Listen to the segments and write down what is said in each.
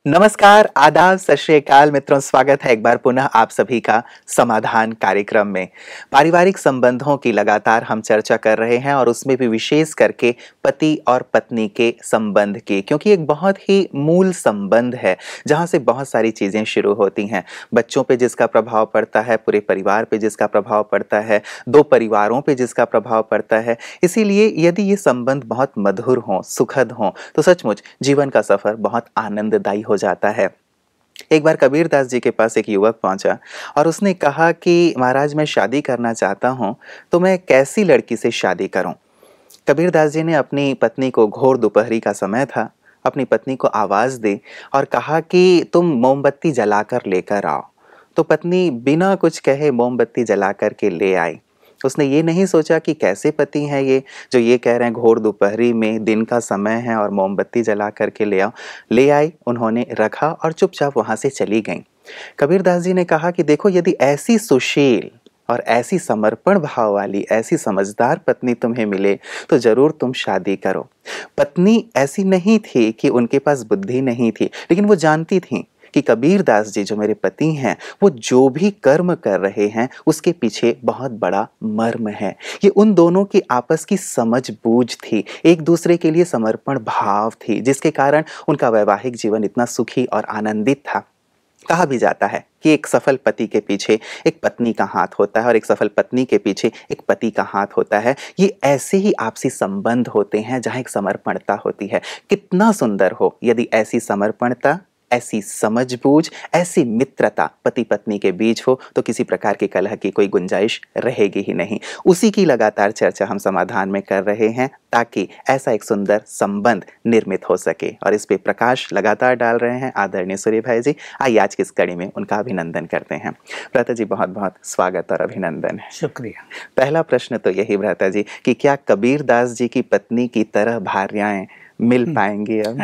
नमस्कार, आदाब, सत श्री अकाल मित्रों, स्वागत है एक बार पुनः आप सभी का समाधान कार्यक्रम में। पारिवारिक संबंधों की लगातार हम चर्चा कर रहे हैं और उसमें भी विशेष करके पति और पत्नी के संबंध की, क्योंकि एक बहुत ही मूल संबंध है जहां से बहुत सारी चीज़ें शुरू होती हैं। बच्चों पे जिसका प्रभाव पड़ता है, पूरे परिवार पे जिसका प्रभाव पड़ता है, दो परिवारों पे जिसका प्रभाव पड़ता है। इसीलिए यदि ये संबंध बहुत मधुर हों, सुखद हों, तो सचमुच जीवन का सफ़र बहुत आनंददायी हो जाता है। एक बार कबीरदास जी के पास एक युवक पहुंचा और उसने कहा कि महाराज, मैं शादी करना चाहता हूं, तो मैं कैसी लड़की से शादी करूं। कबीरदास जी ने अपनी पत्नी को, घोर दोपहरी का समय था, अपनी पत्नी को आवाज़ दी और कहा कि तुम मोमबत्ती जलाकर लेकर आओ। तो पत्नी बिना कुछ कहे मोमबत्ती जला कर के ले आई। उसने ये नहीं सोचा कि कैसे पति हैं ये जो ये कह रहे हैं घोर दोपहरी में, दिन का समय है और मोमबत्ती जला करके ले आओ। ले आई, उन्होंने रखा और चुपचाप वहाँ से चली गईं। कबीरदास जी ने कहा कि देखो, यदि ऐसी सुशील और ऐसी समर्पण भाव वाली, ऐसी समझदार पत्नी तुम्हें मिले तो जरूर तुम शादी करो। पत्नी ऐसी नहीं थी कि उनके पास बुद्धि नहीं थी, लेकिन वो जानती थी कि कबीरदास जी जो मेरे पति हैं, वो जो भी कर्म कर रहे हैं उसके पीछे बहुत बड़ा मर्म है। ये उन दोनों की आपस की समझ बूझ थी, एक दूसरे के लिए समर्पण भाव थी, जिसके कारण उनका वैवाहिक जीवन इतना सुखी और आनंदित था। कहा भी जाता है कि एक सफल पति के पीछे एक पत्नी का हाथ होता है और एक सफल पत्नी के पीछे एक पति का हाथ होता है। ये ऐसे ही आपसी संबंध होते हैं जहाँ एक समर्पणता होती है। कितना सुंदर हो यदि ऐसी समर्पणता, ऐसी समझबूझ, ऐसी मित्रता पति पत्नी के बीच हो, तो किसी प्रकार के कलह की कोई गुंजाइश रहेगी ही नहीं। उसी की लगातार चर्चा हम समाधान में कर रहे हैं ताकि ऐसा एक सुंदर संबंध निर्मित हो सके, और इस पे प्रकाश लगातार डाल रहे हैं आदरणीय सूर्य भाई जी। आइए आज की इस कड़ी में उनका अभिनंदन करते हैं। भ्राता जी, बहुत बहुत स्वागत और अभिनंदन है। शुक्रिया। पहला प्रश्न तो यही भ्राता जी कि क्या कबीरदास जी की पत्नी की तरह भार्याएं मिल पाएंगी अब?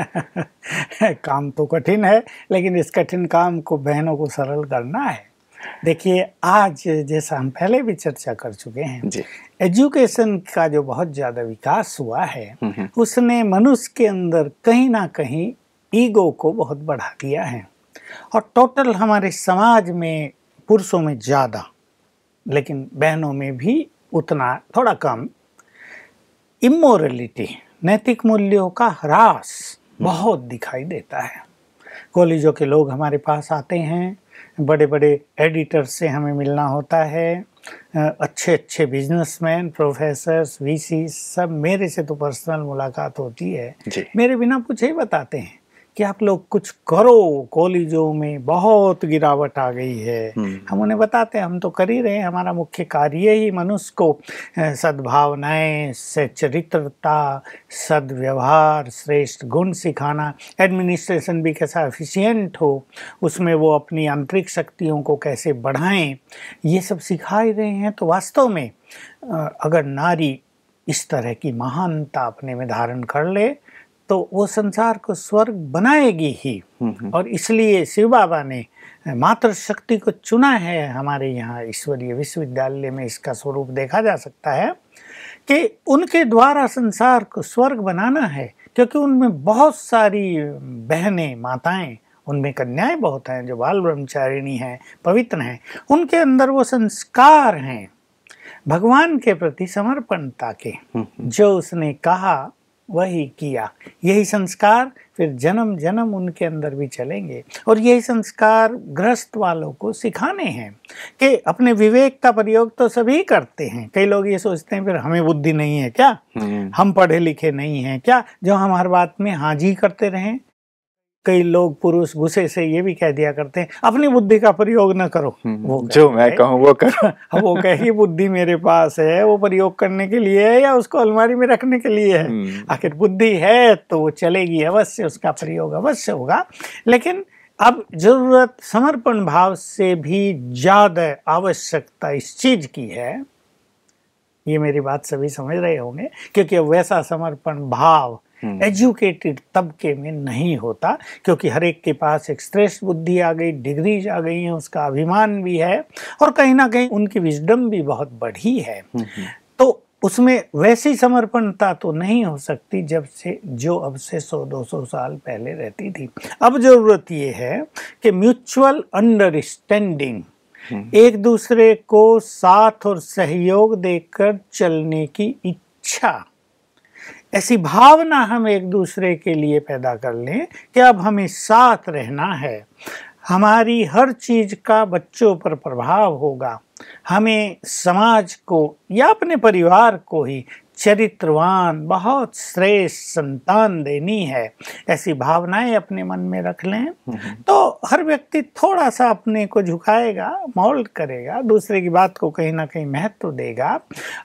काम तो कठिन है, लेकिन इस कठिन काम को बहनों को सरल करना है। देखिए, आज जैसा हम पहले भी चर्चा कर चुके हैं, एजुकेशन का जो बहुत ज़्यादा विकास हुआ है, उसने मनुष्य के अंदर कहीं ना कहीं ईगो को बहुत बढ़ा दिया है। और टोटल हमारे समाज में पुरुषों में ज़्यादा, लेकिन बहनों में भी उतना थोड़ा कम, इमोरलिटी, नैतिक मूल्यों का ह्रास बहुत दिखाई देता है। कॉलेजों के लोग हमारे पास आते हैं, बड़े बड़े एडिटर से हमें मिलना होता है, अच्छे अच्छे बिजनेसमैन, प्रोफेसर्स, वीसी, सब मेरे से तो पर्सनल मुलाकात होती है। मेरे बिना पूछे ही बताते हैं कि आप लोग कुछ करो, कॉलेजों में बहुत गिरावट आ गई है। हम उन्हें बताते हैं हम तो कर ही रहे हैं, हमारा मुख्य कार्य ही मनुष्य को सद्भावनाएं, सच्चरित्रता, सद्व्यवहार, श्रेष्ठ गुण सिखाना, एडमिनिस्ट्रेशन भी कैसा एफिशिएंट हो, उसमें वो अपनी आंतरिक शक्तियों को कैसे बढ़ाएं, ये सब सिखा ही रहे हैं। तो वास्तव में अगर नारी इस तरह की महानता अपने में धारण कर ले तो वो संसार को स्वर्ग बनाएगी ही। और इसलिए शिव बाबा ने मातृशक्ति को चुना है। हमारे यहाँ ईश्वरीय विश्वविद्यालय में इसका स्वरूप देखा जा सकता है कि उनके द्वारा संसार को स्वर्ग बनाना है, क्योंकि उनमें बहुत सारी बहनें, माताएं, उनमें कन्याएं बहुत हैं जो बाल ब्रह्मचारिणी हैं, पवित्र हैं। उनके अंदर वो संस्कार हैं भगवान के प्रति समर्पणता के, जो उसने कहा वही किया। यही संस्कार फिर जन्म जन्म उनके अंदर भी चलेंगे। और यही संस्कार गृहस्थ वालों को सिखाने हैं कि अपने विवेक का प्रयोग तो सभी करते हैं। कई लोग ये सोचते हैं फिर हमें बुद्धि नहीं है क्या, हम पढ़े लिखे नहीं हैं क्या, जो हम हर बात में हाँ जी करते रहें। कई लोग पुरुष गुस्से से ये भी कह दिया करते हैं अपनी बुद्धि का प्रयोग न करो, वो जो मैं कहूँ वो करो। वो कहे बुद्धि मेरे पास है, वो प्रयोग करने के लिए है या उसको अलमारी में रखने के लिए है। आखिर बुद्धि है तो वो चलेगी अवश्य, उसका प्रयोग अवश्य होगा। लेकिन अब जरूरत समर्पण भाव से भी ज्यादा आवश्यकता इस चीज की है, ये मेरी बात सभी समझ रहे होंगे, क्योंकि वैसा समर्पण भाव एजुकेटेड तबके में नहीं होता, क्योंकि हर एक के पास एक श्रेष्ठ बुद्धि आ गई, डिग्रीज आ गई हैं, उसका अभिमान भी है और कहीं ना कहीं उनकी विजडम भी बहुत बढ़ी है। तो उसमें वैसी समर्पणता तो नहीं हो सकती जब से जो अब से 100-200 साल पहले रहती थी। अब जरूरत ये है कि म्यूचुअल अंडरस्टैंडिंग, एक दूसरे को साथ और सहयोग देकर चलने की इच्छा, ऐसी भावना हम एक दूसरे के लिए पैदा कर लें कि अब हमें साथ रहना है। हमारी हर चीज का बच्चों पर प्रभाव होगा। हमें समाज को या अपने परिवार को ही चरित्रवान, बहुत श्रेष्ठ संतान देनी है। ऐसी भावनाएं अपने मन में रख लें तो हर व्यक्ति थोड़ा सा अपने को झुकाएगा, मोल्ड करेगा, दूसरे की बात को कहीं ना कहीं महत्व देगा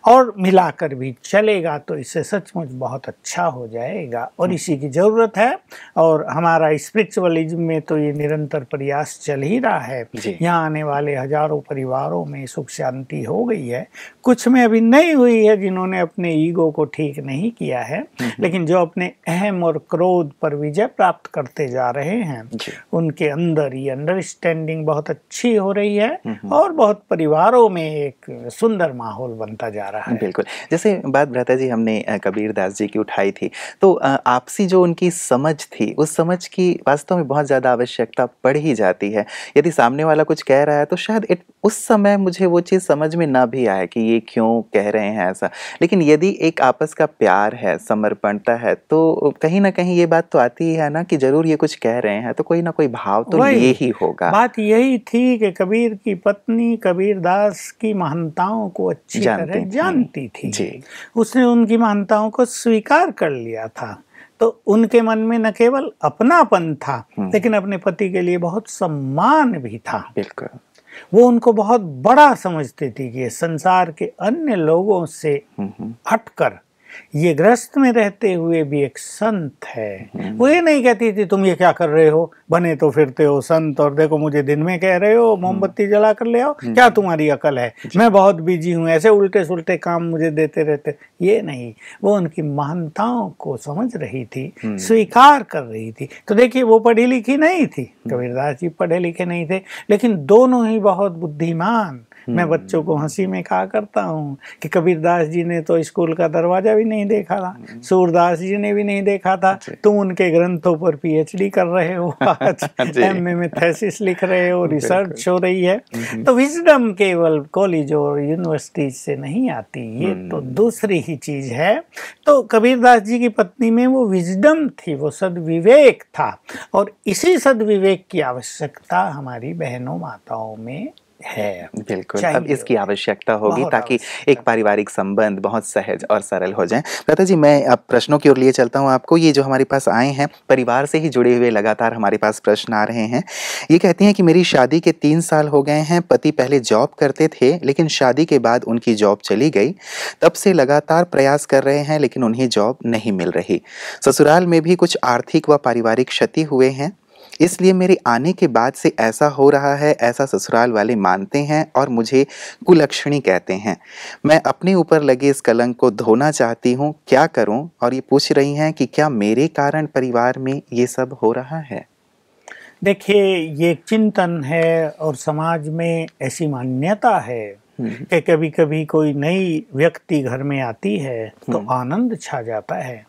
और मिलाकर भी चलेगा, तो इससे सचमुच बहुत अच्छा हो जाएगा और इसी की जरूरत है। और हमारा स्पिरिचुअलिज्म में तो ये निरंतर प्रयास चल ही रहा है। यहाँ आने वाले हजारों परिवारों में सुख शांति हो गई है, कुछ में अभी नहीं हुई है जिन्होंने अपने ईगो को ठीक नहीं किया है, लेकिन जो अपने अहम और क्रोध पर विजय प्राप्त करते जा रहे हैं उनके अंदर ये अंडरस्टैंडिंग बहुत अच्छी हो रही है और बहुत परिवारों में एक सुंदर माहौल बनता जा रहा है। बिल्कुल, जैसे बात भ्राता जी हमने कबीर दास जी की उठाई थी, तो आपसी जो उनकी समझ थी, उस समझ की वास्तव में बहुत ज़्यादा आवश्यकता पड़ ही जाती है। यदि सामने वाला कुछ कह रहा है तो शायद उस समय मुझे वो चीज़ समझ में ना भी आए कि ये क्यों कह रहे हैं ऐसा, लेकिन यदि एक आपस का प्यार है, समर्पणता है, तो कहीं ना कहीं ये बात तो आती है ना कि जरूर ये कुछ कह रहे हैं तो कोई ना कोई भाव तो ये ही होगा। बात यही थी कि कबीर की पत्नी कबीर दास की महानताओं को अच्छी तरह जानती थी जी। उसने उनकी महानताओं को स्वीकार कर लिया था, तो उनके मन में न केवल अपनापन था लेकिन अपने पति के लिए बहुत सम्मान भी था। बिल्कुल, वो उनको बहुत बड़ा समझती थी कि संसार के अन्य लोगों से हटकर ये गृहस्थ में रहते हुए भी एक संत है। वो ये नहीं कहती थी तुम ये क्या कर रहे हो, बने तो फिरते हो संत और देखो मुझे दिन में कह रहे हो मोमबत्ती जला कर ले आओ, क्या तुम्हारी अकल है, मैं बहुत बिजी हूँ, ऐसे उल्टे सुल्टे काम मुझे देते रहते। ये नहीं, वो उनकी महानताओं को समझ रही थी, स्वीकार कर रही थी। तो देखिए वो पढ़ी लिखी नहीं थी, कबीरदास जी पढ़े लिखे नहीं थे, लेकिन दोनों ही बहुत बुद्धिमान। मैं बच्चों को हंसी में कहा करता हूँ कि कबीरदास जी ने तो स्कूल का दरवाजा भी नहीं देखा था, सूरदास जी ने भी नहीं देखा था, तुम उनके ग्रंथों पर पीएचडी कर रहे हो, आज एमए में थीसिस लिख रहे हो, रिसर्च हो रही है। तो विजडम केवल कॉलेज और यूनिवर्सिटी से नहीं आती, ये तो दूसरी ही चीज है। तो कबीरदास जी की पत्नी में वो विजडम थी, वो सद्विवेक था, और इसी सद्विवेक की आवश्यकता हमारी बहनों माताओं में है। बिल्कुल, अब इसकी आवश्यकता होगी ताकि एक पारिवारिक संबंध बहुत सहज और सरल हो जाए। भ्राता जी, मैं अब प्रश्नों की ओर लिए चलता हूँ आपको। ये जो हमारे पास आए हैं परिवार से ही जुड़े हुए लगातार हमारे पास प्रश्न आ रहे हैं। ये कहती हैं कि मेरी शादी के 3 साल हो गए हैं, पति पहले जॉब करते थे लेकिन शादी के बाद उनकी जॉब चली गई, तब से लगातार प्रयास कर रहे हैं लेकिन उन्हें जॉब नहीं मिल रही। ससुराल में भी कुछ आर्थिक व पारिवारिक क्षति हुए हैं, इसलिए मेरे आने के बाद से ऐसा हो रहा है, ऐसा ससुराल वाले मानते हैं और मुझे कुलक्षणी कहते हैं। मैं अपने ऊपर लगे इस कलंक को धोना चाहती हूँ, क्या करूँ? और ये पूछ रही हैं कि क्या मेरे कारण परिवार में ये सब हो रहा है? देखिए, ये चिंतन है और समाज में ऐसी मान्यता है कि कभी कभी कोई नई व्यक्ति घर में आती है तो आनंद छा जाता है,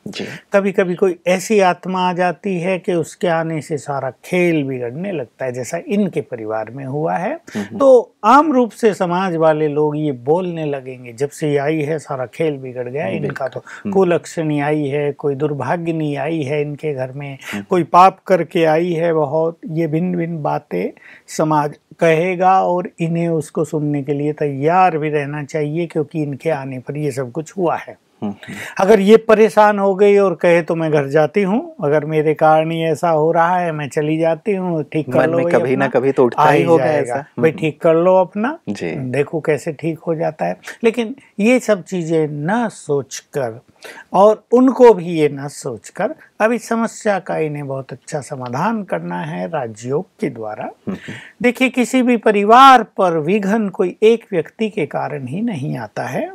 कभी कभी कोई ऐसी आत्मा आ जाती है कि उसके आने से सारा खेल बिगड़ने लगता है, जैसा इनके परिवार में हुआ है। तो आम रूप से समाज वाले लोग ये बोलने लगेंगे जब से आई है सारा खेल बिगड़ गया इनका, तो कुलक्षणी आई है, कोई दुर्भाग्यनी आई है इनके घर में, कोई पाप करके आई है बहुत, ये भिन्न भिन्न बातें समाज कहेगा और इन्हें उसको सुनने के लिए तैयार भी रहना चाहिए, क्योंकि इनके आने पर ये सब कुछ हुआ है। अगर ये परेशान हो गई और कहे तो मैं घर जाती हूँ, अगर मेरे कारण ही ऐसा हो रहा है मैं चली जाती हूँ, ठीक कर लो, कभी ना कभी तो उठता ही होगा ऐसा, भाई ठीक कर लो अपना, देखो कैसे ठीक हो जाता है। लेकिन ये सब चीजें न सोचकर और उनको भी ये न सोचकर अब इस समस्या का इन्हें बहुत अच्छा समाधान करना है राजयोग के द्वारा। देखिए, किसी भी परिवार पर विघन कोई एक व्यक्ति के कारण ही नहीं आता है,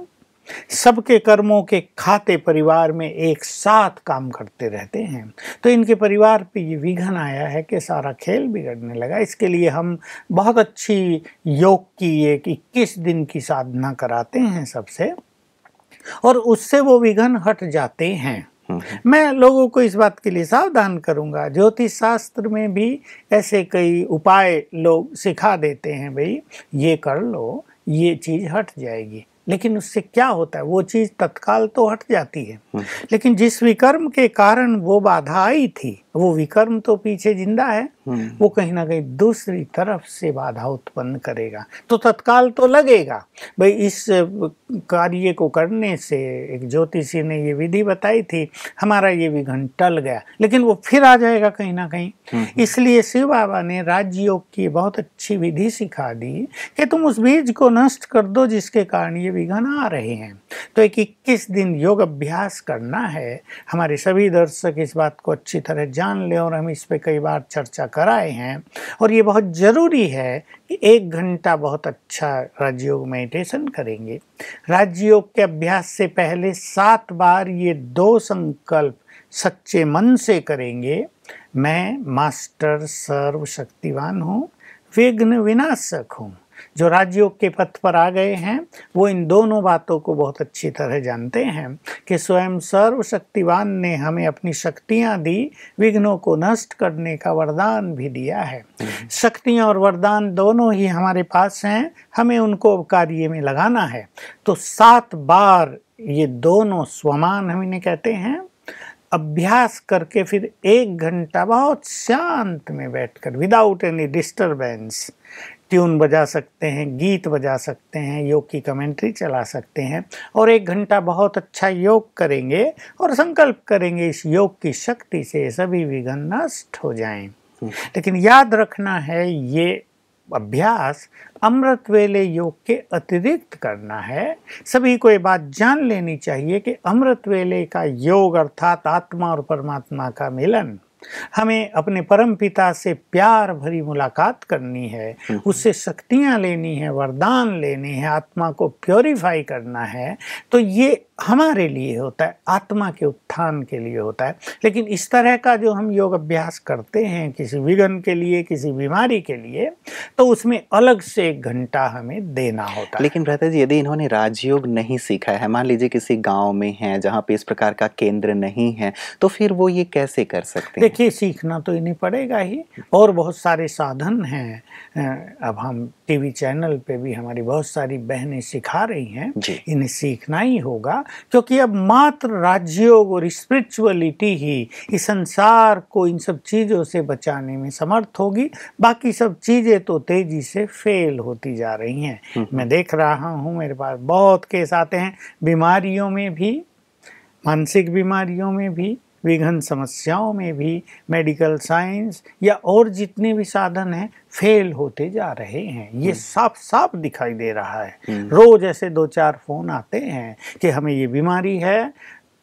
सबके कर्मों के खाते परिवार में एक साथ काम करते रहते हैं। तो इनके परिवार पे ये विघन आया है कि सारा खेल बिगड़ने लगा। इसके लिए हम बहुत अच्छी योग की एक 21 दिन की साधना कराते हैं सबसे, और उससे वो विघ्न हट जाते हैं। मैं लोगों को इस बात के लिए सावधान करूंगा, ज्योतिष शास्त्र में भी ऐसे कई उपाय लोग सिखा देते हैं, भाई ये कर लो, ये चीज हट जाएगी। लेकिन उससे क्या होता है, वो चीज तत्काल तो हट जाती है, लेकिन जिस विकर्म के कारण वो बाधा आई थी, वो विकर्म तो पीछे जिंदा है, वो कहीं ना कहीं दूसरी तरफ से बाधा उत्पन्न करेगा। तो तत्काल तो लगेगा, भाई इस कार्य को करने से एक ज्योतिषी ने ये विधि बताई थी, हमारा ये विघ्न टल गया, लेकिन वो फिर आ जाएगा कहीं ना कहीं। इसलिए शिव बाबा ने राजयोग की बहुत अच्छी विधि सिखा दी कि तुम उस बीज को नष्ट कर दो जिसके कारण ये विघ्न आ रहे हैं। तो एक 21 दिन योग अभ्यास करना है। हमारे सभी दर्शक इस बात को अच्छी तरह जान ले, और हम इस पे कई बार चर्चा कराए हैं, और ये बहुत जरूरी है कि 1 घंटा बहुत अच्छा राजयोग मेडिटेशन करेंगे। राजयोग के अभ्यास से पहले 7 बार ये 2 संकल्प सच्चे मन से करेंगे। मैं मास्टर सर्वशक्तिवान हूँ, विघ्न विनाशक हूँ। जो राजयोग के पथ पर आ गए हैं वो इन दोनों बातों को बहुत अच्छी तरह जानते हैं कि स्वयं सर्वशक्तिवान ने हमें अपनी शक्तियां दी, विघ्नों को नष्ट करने का वरदान भी दिया है। शक्तियां और वरदान दोनों ही हमारे पास हैं, हमें उनको कार्य में लगाना है। तो 7 बार ये दोनों स्वमान हम इन्हें कहते हैं, अभ्यास करके फिर 1 घंटा बहुत शांत में बैठकर विदाउट एनी डिस्टरबेंस ट्यून बजा सकते हैं, गीत बजा सकते हैं, योग की कमेंट्री चला सकते हैं, और 1 घंटा बहुत अच्छा योग करेंगे और संकल्प करेंगे इस योग की शक्ति से सभी विघ्न नष्ट हो जाएं। लेकिन याद रखना है, ये अभ्यास अमृत वेले योग के अतिरिक्त करना है। सभी को ये बात जान लेनी चाहिए कि अमृत वेले का योग अर्थात आत्मा और परमात्मा का मिलन, हमें अपने परम पिता से प्यार भरी मुलाकात करनी है, उससे शक्तियां लेनी है, वरदान लेने हैं, आत्मा को प्योरीफाई करना है। तो ये हमारे लिए होता है, आत्मा के उत्थान के लिए होता है। लेकिन इस तरह का जो हम योग अभ्यास करते हैं किसी विघ्न के लिए, किसी बीमारी के लिए, तो उसमें अलग से 1 घंटा हमें देना होता है। लेकिन भ्राता जी, यदि इन्होंने राजयोग नहीं सीखा है, मान लीजिए किसी गांव में है जहाँ पे इस प्रकार का केंद्र नहीं है, तो फिर वो ये कैसे कर सकते हैं? देखिए, सीखना तो इन्हें पड़ेगा ही, और बहुत सारे साधन हैं। अब हम टीवी चैनल पे भी हमारी बहुत सारी बहनें सिखा रही हैं, इन्हें सीखना ही होगा, क्योंकि अब मात्र राजयोग और स्पिरिचुअलिटी ही इस संसार को इन सब चीज़ों से बचाने में समर्थ होगी। बाकी सब चीज़ें तो तेजी से फेल होती जा रही हैं। मैं देख रहा हूँ, मेरे पास बहुत केस आते हैं, बीमारियों में भी, मानसिक बीमारियों में भी, विघ्न समस्याओं में भी, मेडिकल साइंस या और जितने भी साधन हैं फेल होते जा रहे हैं। ये साफ साफ दिखाई दे रहा है। रोज ऐसे 2-4 फोन आते हैं कि हमें ये बीमारी है।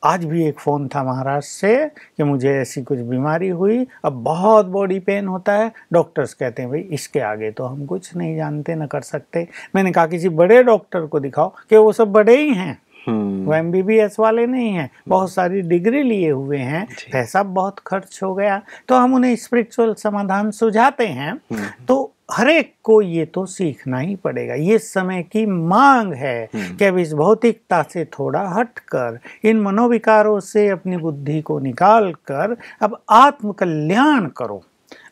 आज भी एक फ़ोन था महाराष्ट्र से कि मुझे ऐसी कुछ बीमारी हुई, अब बहुत बॉडी पेन होता है, डॉक्टर्स कहते हैं भाई इसके आगे तो हम कुछ नहीं जानते, न कर सकते। मैंने कहा किसी बड़े डॉक्टर को दिखाओ, कि वो सब बड़े ही हैं, वो MBBS वाले नहीं हैं, बहुत सारी डिग्री लिए हुए हैं, पैसा बहुत खर्च हो गया। तो हम उन्हें स्पिरिचुअल समाधान सुझाते हैं। तो हर एक को ये तो सीखना ही पड़ेगा। ये समय की मांग है कि अब इस भौतिकता से थोड़ा हटकर, इन मनोविकारों से अपनी बुद्धि को निकाल कर अब आत्म कल्याण करो।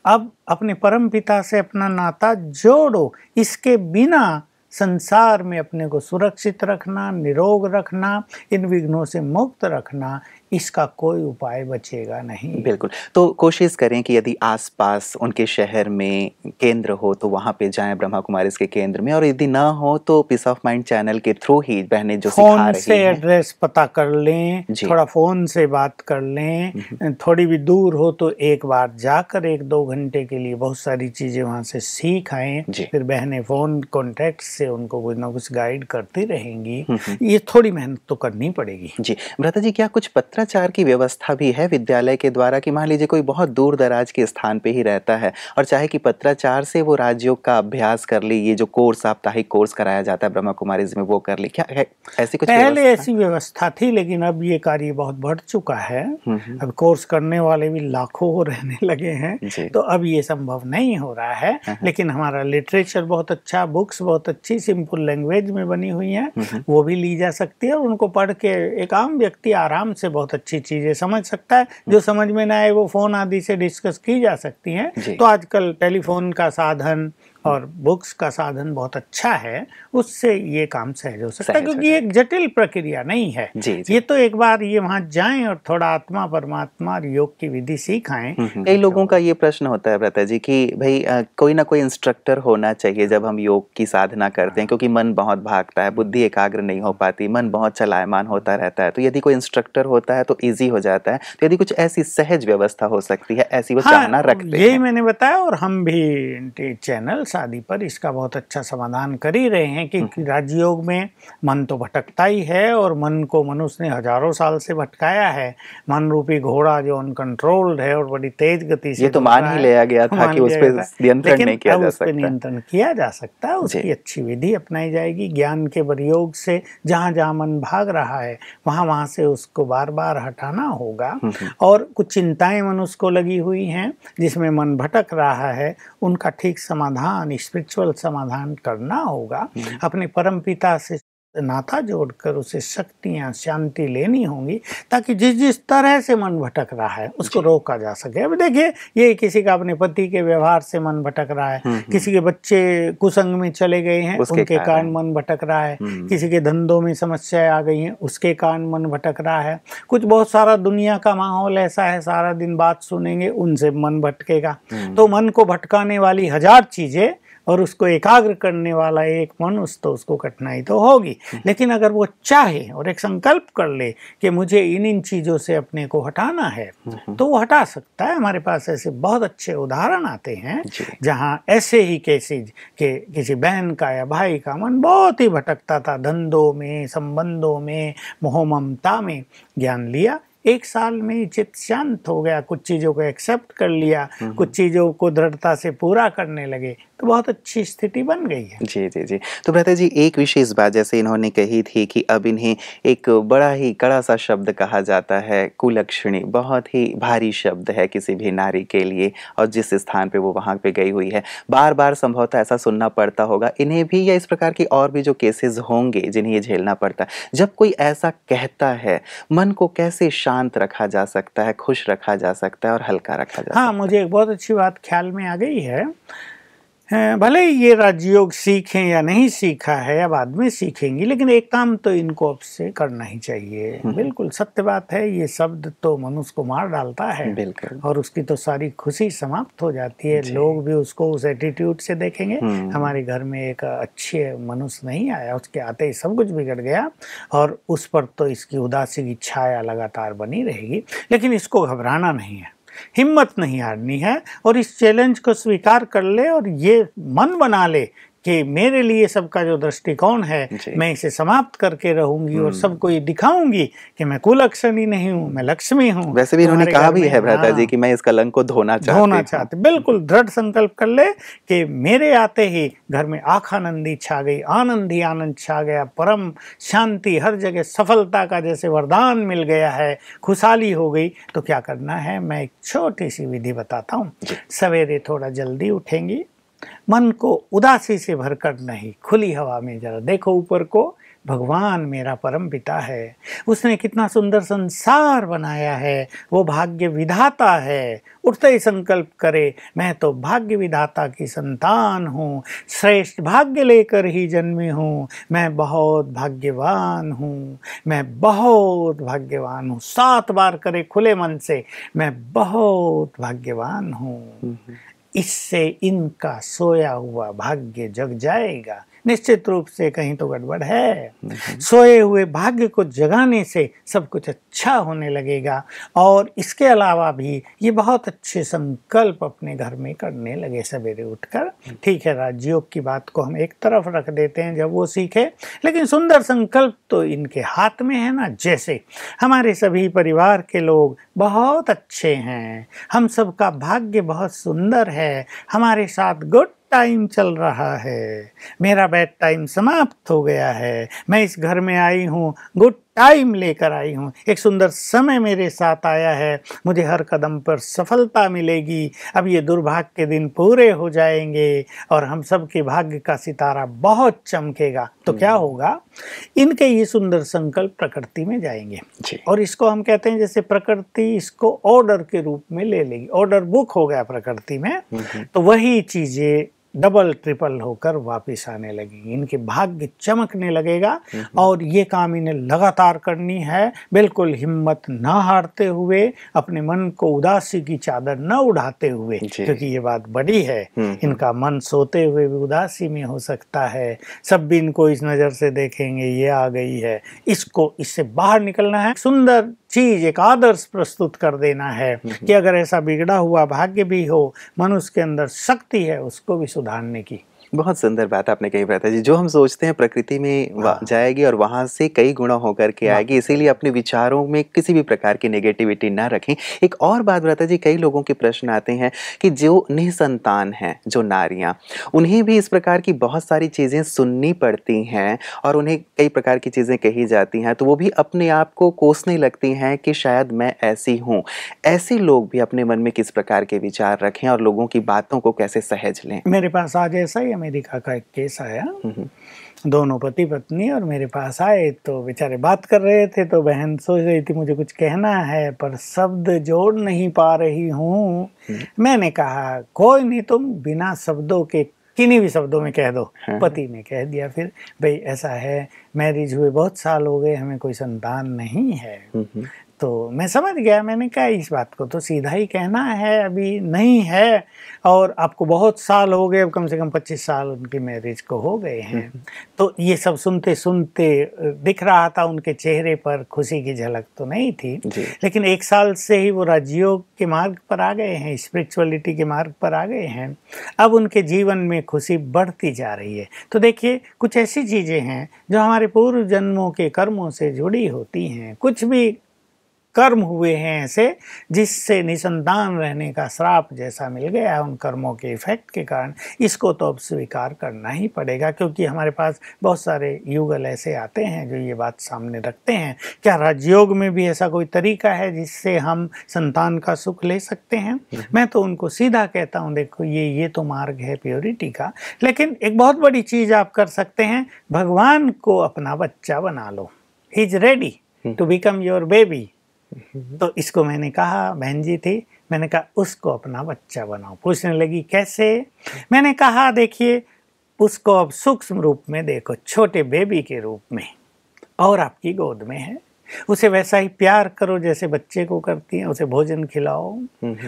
अब अपने परम पिता से अपना नाता जोड़ो। इसके बिना संसार में अपने को सुरक्षित रखना, निरोग रखना, इन विघ्नों से मुक्त रखना, इसका कोई उपाय बचेगा नहीं। बिल्कुल। तो कोशिश करें कि यदि आसपास उनके शहर में केंद्र हो तो वहाँ पे जाएं, ब्रह्मा कुमारीज के केंद्र में, और यदि ना हो तो पीस ऑफ माइंड चैनल के थ्रू ही बहनें जो सिखा रही हैं, फोन से एड्रेस पता कर लें, थोड़ा फोन से बात कर लें, थोड़ी भी दूर हो तो एक बार जाकर 1-2 घंटे के लिए बहुत सारी चीजें वहाँ से सीख आएं। फिर बहनें फोन कॉन्टेक्ट से उनको कुछ ना कुछ गाइड करती रहेंगी। ये थोड़ी मेहनत तो करनी पड़ेगी। जी भ्राता जी, क्या कुछ पत्र पत्राचार की व्यवस्था भी है विद्यालय के द्वारा कि मान लीजिए कोई बहुत दूर दराज के स्थान पे ही रहता है और चाहे कि पत्राचार से वो राजयोग का अभ्यास कर ले, ये जो कोर्स साप्ताहिक कोर्स कराया जाता है ब्रह्मा कुमारीज में वो कर ले, क्या है ऐसी कुछ पहले व्यवस्था? ऐसी व्यवस्था थी, लेकिन अब ये कार्य बहुत बढ़ चुका है। अब कोर्स करने वाले भी लाखों हो रहने लगे हैं, तो अब ये संभव नहीं हो रहा है। लेकिन हमारा लिटरेचर बहुत अच्छा, बुक्स बहुत अच्छी सिंपल लैंग्वेज में बनी हुई हैं, वो भी ली जा सकती है और उनको पढ़ के एक आम व्यक्ति आराम से बहुत अच्छी चीजें समझ सकता है। जो समझ में ना आए वो फोन आदि से डिस्कस की जा सकती हैं। तो आजकल टेलीफोन का साधन और बुक्स का साधन बहुत अच्छा है, उससे ये काम सहज हो सकता है, क्योंकि ये एक जटिल प्रक्रिया नहीं है। ये तो एक बार ये वहाँ जाएं और थोड़ा आत्मा परमात्मा और योग की विधि सीख आएं। कई लोगों का ये प्रश्न होता है व्रता जी कि भाई कोई ना कोई इंस्ट्रक्टर होना चाहिए जब हम योग की साधना करते हैं, क्योंकि मन बहुत भागता है, बुद्धि एकाग्र नहीं हो पाती, मन बहुत चलायमान होता रहता है। तो यदि कोई इंस्ट्रक्टर होता है तो ईजी हो जाता है। तो यदि कुछ ऐसी सहज व्यवस्था हो सकती है, ऐसी वो चाहना रखते हैं। यही मैंने बताया, और हम भी चैनल शादी पर इसका बहुत अच्छा समाधान कर ही रहे हैं कि राजयोग में मन तो भटकता ही है, और मन को मनुष्य ने हजारों साल से भटकाया है। मन रूपी घोड़ा जो अनकंट्रोल्ड है और बड़ी तेज गति से, ये तो मान ही लिया गया था कि उस पर नियंत्रण नहीं किया जा सकता। नियंत्रण किया जा सकता है, उसकी अच्छी विधि अपनाई जाएगी। ज्ञान के प्रयोग से जहाँ जहाँ मन भाग रहा है वहाँ वहाँ से उसको बार बार हटाना होगा। और कुछ चिंताएं मनुष्य को लगी हुई हैं जिसमें मन भटक रहा है, उनका ठीक समाधान, स्पिरिचुअल समाधान करना होगा। अपने परम पिता से नाता जोड़कर उसे शक्तियां, शांति लेनी होंगी, ताकि जिस जिस तरह से मन भटक रहा है उसको रोका जा सके। अब देखिए, ये किसी का अपने पति के व्यवहार से मन भटक रहा है, किसी के बच्चे कुसंग में चले गए हैं उनके कारण मन भटक रहा है, किसी के धंधों में समस्याएं आ गई हैं उसके कारण मन भटक रहा है, कुछ बहुत सारा दुनिया का माहौल ऐसा है, सारा दिन बात सुनेंगे उनसे मन भटकेगा। तो मन को भटकाने वाली हजार चीजें और उसको एकाग्र करने वाला एक मनुष्य, तो उसको कठिनाई तो होगी। लेकिन अगर वो चाहे और एक संकल्प कर ले कि मुझे इन चीज़ों से अपने को हटाना है, तो वो हटा सकता है। हमारे पास ऐसे बहुत अच्छे उदाहरण आते हैं जहाँ ऐसे ही केसेज के किसी बहन का या भाई का मन बहुत ही भटकता था, धंधों में, संबंधों में, मोह ममता में। ज्ञान लिया, एक साल में चित्त शांत हो गया, कुछ चीज़ों को एक्सेप्ट कर लिया, कुछ चीज़ों को दृढ़ता से पूरा करने लगे, तो बहुत अच्छी स्थिति बन गई है। जी जी जी। तो भ्राता जी, एक विशेष बात जैसे इन्होंने कही थी कि अब इन्हें एक बड़ा ही कड़ा सा शब्द कहा जाता है कुलक्षणी, बहुत ही भारी शब्द है किसी भी नारी के लिए, और जिस स्थान पे वो वहाँ पे गई हुई है बार बार संभवतः ऐसा सुनना पड़ता होगा इन्हें भी, या इस प्रकार की और भी जो केसेस होंगे जिन्हें ये झेलना पड़ता है। जब कोई ऐसा कहता है, मन को कैसे शांत रखा जा सकता है, खुश रखा जा सकता है और हल्का रखा जा सकता है? मुझे एक बहुत अच्छी बात ख्याल में आ गई है। भले ही ये राजयोग सीखें या नहीं सीखा है या बाद में सीखेंगी, लेकिन एक काम तो इनको अब से करना ही चाहिए। बिल्कुल सत्य बात है, ये शब्द तो मनुष्य को मार डालता है और उसकी तो सारी खुशी समाप्त हो जाती है। लोग भी उसको उस एटीट्यूड से देखेंगे। हमारे घर में एक अच्छे मनुष्य नहीं आया, उसके आते ही सब कुछ बिगड़ गया, और उस पर तो इसकी उदासी की छाया लगातार बनी रहेगी। लेकिन इसको घबराना नहीं है, हिम्मत नहीं हारनी है, और इस चैलेंज को स्वीकार कर ले और ये मन बना ले कि मेरे लिए सबका जो दृष्टिकोण है मैं इसे समाप्त करके रहूंगी और सबको ये दिखाऊंगी कि मैं कुलक्षणी नहीं हूँ, मैं लक्ष्मी हूँ। वैसे भी इन्होंने कहा भी है भ्राता जी कि मैं इस कलंक को धोना चाहती। बिल्कुल दृढ़ संकल्प कर ले कि मेरे आते ही घर में आखानंदी छा गई, आनंद ही आनंद छा गया, परम शांति, हर जगह सफलता का जैसे वरदान मिल गया है, खुशहाली हो गई। तो क्या करना है, मैं एक छोटी सी विधि बताता हूँ। सवेरे थोड़ा जल्दी उठेंगी, मन को उदासी से भरकर नहीं, खुली हवा में जरा देखो ऊपर को, भगवान मेरा परम पिता है, उसने कितना सुंदर संसार बनाया है, वो भाग्य विधाता है। उठते ही संकल्प करे, मैं तो भाग्य विधाता की संतान हूँ, श्रेष्ठ भाग्य लेकर ही जन्मी हूँ, मैं बहुत भाग्यवान हूँ, मैं बहुत भाग्यवान हूँ। 7 बार करे खुले मन से, मैं बहुत भाग्यवान हूँ। इससे इनका सोया हुआ भाग्य जग जाएगा, निश्चित रूप से कहीं तो गड़बड़ है। सोए हुए भाग्य को जगाने से सब कुछ अच्छा होने लगेगा। और इसके अलावा भी ये बहुत अच्छे संकल्प अपने घर में करने लगे सवेरे उठकर। ठीक है, राजयोग की बात को हम एक तरफ रख देते हैं जब वो सीखे, लेकिन सुंदर संकल्प तो इनके हाथ में है ना। जैसे हमारे सभी परिवार के लोग बहुत अच्छे हैं, हम सबका भाग्य बहुत सुंदर है, हमारे साथ गुड टाइम चल रहा है, मेरा बैड टाइम समाप्त हो गया है, मैं इस घर में आई हूँ, गुड टाइम लेकर आई हूँ, एक सुंदर समय मेरे साथ आया है, मुझे हर कदम पर सफलता मिलेगी, अब ये दुर्भाग्य के दिन पूरे हो जाएंगे और हम सब के भाग्य का सितारा बहुत चमकेगा। तो क्या होगा, इनके ये सुंदर संकल्प प्रकृति में जाएंगे और इसको हम कहते हैं, जैसे प्रकृति इसको ऑर्डर के रूप में ले लेगी, ऑर्डर बुक हो गया प्रकृति में, तो वही चीजें डबल ट्रिपल होकर वापस आने लगेंगी, इनके भाग्य चमकने लगेगा। और ये काम इन्हें लगातार करनी है, बिल्कुल हिम्मत ना हारते हुए, अपने मन को उदासी की चादर न उड़ाते हुए, क्योंकि ये बात बड़ी है, इनका मन सोते हुए भी उदासी में हो सकता है, सब भी इनको इस नज़र से देखेंगे ये आ गई है, इसको इससे बाहर निकलना है, सुंदर चीज एक आदर्श प्रस्तुत कर देना है कि अगर ऐसा बिगड़ा हुआ भाग्य भी हो, मनुष्य के अंदर शक्ति है उसको भी सुधारने की। बहुत सुंदर बात आपने कही भ्राता जी। जो हम सोचते हैं प्रकृति में जाएगी और वहां से कई गुना होकर के आएगी, इसीलिए अपने विचारों में किसी भी प्रकार की नेगेटिविटी ना रखें। एक और बात भ्राता जी, कई लोगों के प्रश्न आते हैं कि जो निसंतान हैं, जो नारियां, उन्हें भी इस प्रकार की बहुत सारी चीजें सुननी पड़ती हैं और उन्हें कई प्रकार की चीजें कही जाती हैं, तो वो भी अपने आप को कोसने लगती हैं कि शायद मैं ऐसी हूँ। ऐसे लोग भी अपने मन में किस प्रकार के विचार रखें और लोगों की बातों को कैसे सहज लें? मेरे पास आज ऐसा ही अमेरिका का एक केस आया, दोनों पति पत्नी और मेरे पास आए, तो बेचारे बात कर रहे थे, तो बहन सोच रही थी मुझे कुछ कहना है पर शब्द जोड़ नहीं पा रही हूँ। मैंने कहा कोई नहीं, तुम बिना शब्दों के किन्हीं भी शब्दों में कह दो। पति ने कह दिया फिर, भाई ऐसा है, मैरिज हुए बहुत साल हो गए, हमें कोई संतान नहीं है। तो मैं समझ गया, मैंने कहा इस बात को तो सीधा ही कहना है, अभी नहीं है, और आपको बहुत साल हो गए, अब कम से कम 25 साल उनकी मैरिज को हो गए हैं। तो ये सब सुनते सुनते दिख रहा था उनके चेहरे पर खुशी की झलक तो नहीं थी, लेकिन 1 साल से ही वो राजयोग के मार्ग पर आ गए हैं, स्पिरिचुअलिटी के मार्ग पर आ गए हैं। अब उनके जीवन में खुशी बढ़ती जा रही है। तो देखिए, कुछ ऐसी चीज़ें हैं जो हमारे पूर्व जन्मों के कर्मों से जुड़ी होती हैं। कुछ भी कर्म हुए हैं ऐसे जिससे निसंतान रहने का श्राप जैसा मिल गया है उन कर्मों के इफेक्ट के कारण, इसको तो अब स्वीकार करना ही पड़ेगा, क्योंकि हमारे पास बहुत सारे युगल ऐसे आते हैं जो ये बात सामने रखते हैं। क्या राजयोग में भी ऐसा कोई तरीका है जिससे हम संतान का सुख ले सकते हैं? मैं तो उनको सीधा कहता हूँ, देखो ये तो मार्ग है प्योरिटी का, लेकिन एक बहुत बड़ी चीज़ आप कर सकते हैं, भगवान को अपना बच्चा बना लो। He is ready to become your baby. तो इसको मैंने कहा, बहन जी थी, मैंने कहा उसको अपना बच्चा बनाओ। पूछने लगी कैसे? मैंने कहा देखिए, उसको अब सूक्ष्म रूप में देखो, छोटे बेबी के रूप में, और आपकी गोद में है। उसे वैसा ही प्यार करो जैसे बच्चे को करती हैं, उसे भोजन खिलाओ,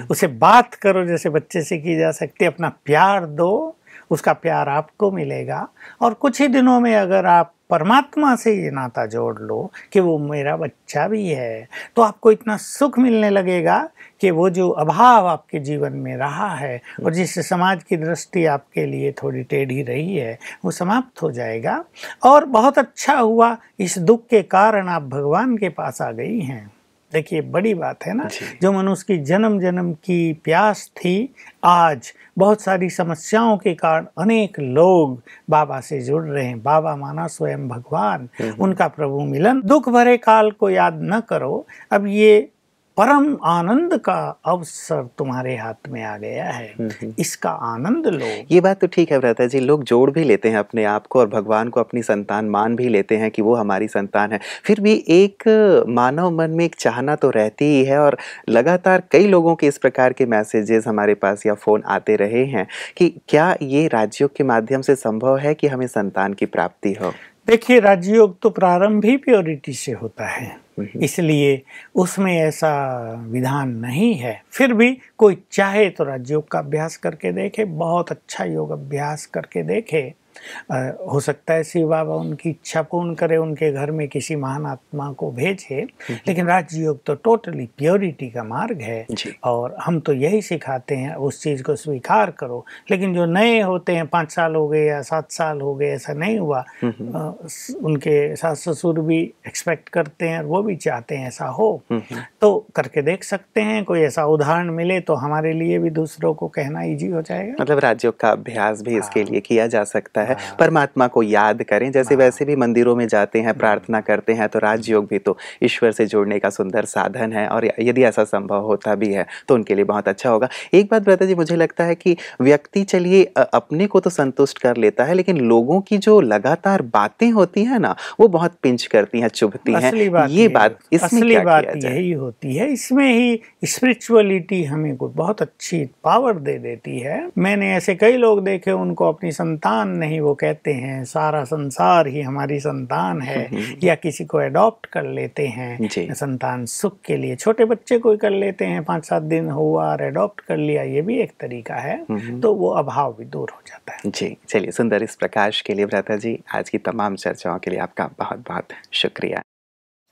उसे बात करो जैसे बच्चे से की जा सकती है, अपना प्यार दो, उसका प्यार आपको मिलेगा। और कुछ ही दिनों में अगर आप परमात्मा से ये नाता जोड़ लो कि वो मेरा बच्चा भी है, तो आपको इतना सुख मिलने लगेगा कि वो जो अभाव आपके जीवन में रहा है और जिससे समाज की दृष्टि आपके लिए थोड़ी टेढ़ी रही है, वो समाप्त हो जाएगा। और बहुत अच्छा हुआ, इस दुख के कारण आप भगवान के पास आ गई हैं। देखिए, बड़ी बात है ना, जो मनुष्य की जन्म जन्म की प्यास थी, आज बहुत सारी समस्याओं के कारण अनेक लोग बाबा से जुड़ रहे हैं। बाबा माना स्वयं भगवान, उनका प्रभु मिलन। दुख भरे काल को याद न करो, अब ये परम आनंद का अवसर तुम्हारे हाथ में आ गया है, इसका आनंद लो। ये बात तो ठीक है भ्राता जी, लोग जोड़ भी लेते हैं अपने आप को और भगवान को अपनी संतान मान भी लेते हैं कि वो हमारी संतान है, फिर भी एक मानव मन में एक चाहना तो रहती ही है। और लगातार कई लोगों के इस प्रकार के मैसेजेस हमारे पास या फ़ोन आते रहे हैं कि क्या ये राजयोग के माध्यम से संभव है कि हमें संतान की प्राप्ति हो? देखिए, राजयोग तो प्रारंभ ही प्योरिटी से होता है, इसलिए उसमें ऐसा विधान नहीं है। फिर भी कोई चाहे तो राजयोग का अभ्यास करके देखे, बहुत अच्छा योग अभ्यास करके देखे, हो सकता है शिव बाबा उनकी इच्छा पूर्ण करे, उनके घर में किसी महान आत्मा को भेजे, लेकिन राजयोग तो टोटली प्योरिटी का मार्ग है और हम तो यही सिखाते हैं, उस चीज़ को स्वीकार करो। लेकिन जो नए होते हैं, 5 साल हो गए या 7 साल हो गए, ऐसा नहीं हुआ, उनके सास ससुर भी एक्सपेक्ट करते हैं, वो भी चाहते हैं ऐसा हो, तो करके देख सकते हैं। कोई ऐसा उदाहरण मिले तो हमारे लिए भी दूसरों को कहना इजी हो जाएगा। मतलब राजयोग का अभ्यास भी इसके लिए किया जा सकता है। परमात्मा को याद करें, जैसे वैसे भी मंदिरों में जाते हैं, प्रार्थना करते हैं, तो राजयोग भी तो ईश्वर से जुड़ने का सुंदर साधन है और यदि ऐसा संभव होता भी है तो उनके लिए बहुत अच्छा होगा। एक बात ब्रता जी, मुझे लगता है कि व्यक्ति चलिए अपने को तो संतुष्ट कर लेता है, लेकिन लोगों की जो लगातार बातें होती है ना, वो बहुत पिंच करती हैं, चुभती हैं। ये बात इसमें क्या किया जाए? यही होती है, इसमें ही स्पिरिचुअलिटी हमें को बहुत अच्छी पावर दे देती है। मैंने ऐसे कई लोग देखे, उनको अपनी संतान नहीं, वो कहते हैं सारा संसार ही हमारी संतान है, या किसी को अडॉप्ट कर लेते हैं संतान सुख के लिए। छोटे बच्चे को कर लेते हैं, 5-7 दिन हुआ और अडॉप्ट कर लिया, ये भी एक तरीका है, तो वो अभाव भी दूर हो जाता है। जी चलिए, सुंदर इस प्रकाश के लिए ब्रता जी, आज की तमाम चर्चाओं के लिए आपका बहुत बहुत शुक्रिया।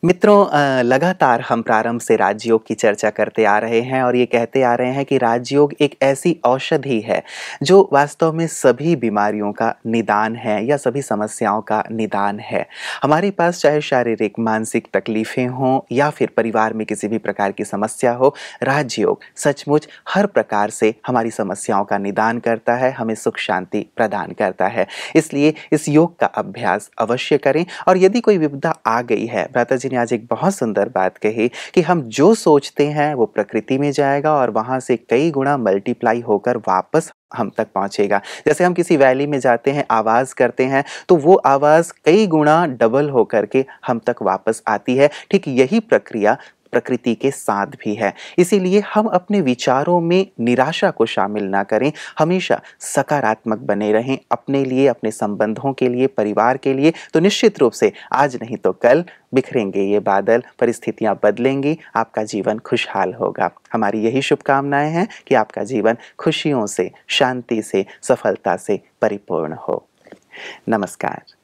मित्रों, लगातार हम प्रारंभ से राजयोग की चर्चा करते आ रहे हैं और ये कहते आ रहे हैं कि राजयोग एक ऐसी औषधि है जो वास्तव में सभी बीमारियों का निदान है या सभी समस्याओं का निदान है। हमारे पास चाहे शारीरिक मानसिक तकलीफें हों या फिर परिवार में किसी भी प्रकार की समस्या हो, राजयोग सचमुच हर प्रकार से हमारी समस्याओं का निदान करता है, हमें सुख शांति प्रदान करता है। इसलिए इस योग का अभ्यास अवश्य करें। और यदि कोई विपदा आ गई है, ब्रता जी ने आज एक बहुत सुंदर बात कही कि हम जो सोचते हैं वो प्रकृति में जाएगा और वहां से कई गुना मल्टीप्लाई होकर वापस हम तक पहुंचेगा। जैसे हम किसी वैली में जाते हैं, आवाज करते हैं, तो वो आवाज कई गुना डबल होकर के हम तक वापस आती है। ठीक यही प्रक्रिया प्रकृति के साथ भी है। इसीलिए हम अपने विचारों में निराशा को शामिल ना करें, हमेशा सकारात्मक बने रहें, अपने लिए, अपने संबंधों के लिए, परिवार के लिए। तो निश्चित रूप से आज नहीं तो कल बिखरेंगे ये बादल, परिस्थितियां बदलेंगी, आपका जीवन खुशहाल होगा। हमारी यही शुभकामनाएं हैं कि आपका जीवन खुशियों से, शांति से, सफलता से परिपूर्ण हो। नमस्कार।